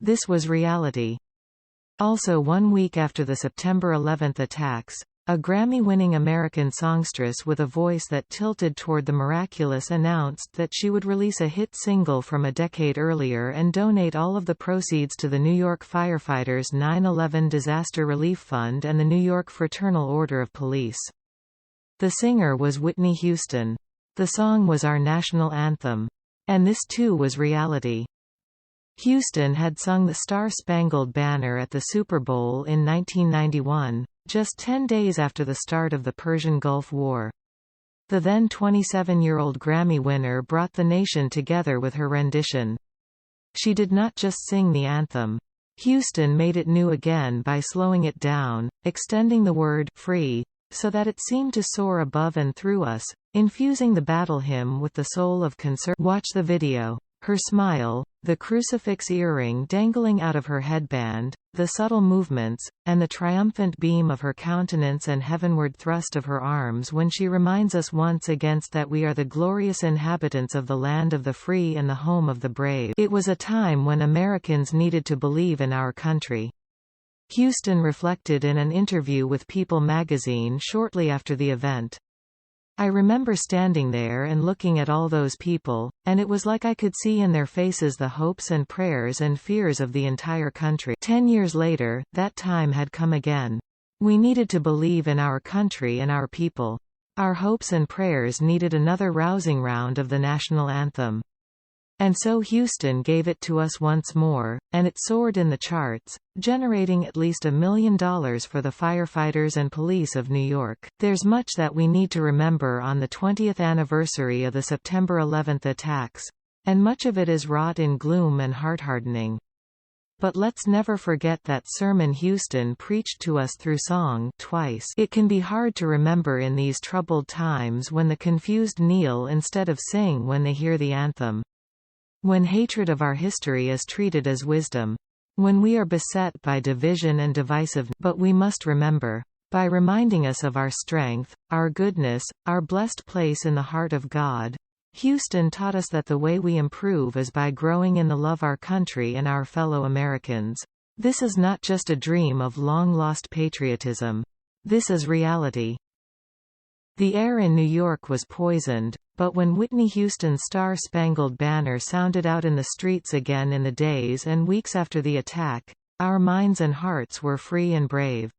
This was reality. Also, 1 week after the September 11 attacks, a Grammy-winning American songstress with a voice that tilted toward the miraculous announced that she would release a hit single from a decade earlier and donate all of the proceeds to the New York firefighters' 9/11 Disaster Relief Fund and the New York Fraternal Order of Police. The singer was Whitney Houston. The song was our national anthem. And this too was reality. Houston had sung the Star-Spangled Banner at the Super Bowl in 1991, just 10 days after the start of the Persian Gulf War. The then 27-year-old Grammy winner brought the nation together with her rendition. She did not just sing the anthem. Houston made it new again by slowing it down, extending the word "free" so that it seemed to soar above and through us, infusing the battle hymn with the soul of concern. Watch the video. Her smile, the crucifix earring dangling out of her headband, the subtle movements, and the triumphant beam of her countenance and heavenward thrust of her arms when she reminds us once again that we are the glorious inhabitants of the land of the free and the home of the brave. It was a time when Americans needed to believe in our country. Houston reflected in an interview with People magazine shortly after the event. I remember standing there and looking at all those people, and it was like I could see in their faces the hopes and prayers and fears of the entire country. 10 years later, that time had come again. We needed to believe in our country and our people. Our hopes and prayers needed another rousing round of the national anthem. And so Houston gave it to us once more, and it soared in the charts, generating at least $1 million for the firefighters and police of New York. There's much that we need to remember on the 20th anniversary of the September 11 attacks, and much of it is wrought in gloom and heart-hardening. But let's never forget that sermon Houston preached to us through song twice. It can be hard to remember in these troubled times when the confused kneel instead of sing when they hear the anthem. When hatred of our history is treated as wisdom. When we are beset by division and divisiveness. But we must remember. By reminding us of our strength, our goodness, our blessed place in the heart of God, Houston taught us that the way we improve is by growing in the love our country and our fellow Americans. This is not just a dream of long-lost patriotism. This is reality. The air in New York was poisoned, but when Whitney Houston's Star-Spangled Banner sounded out in the streets again in the days and weeks after the attack, our minds and hearts were free and brave.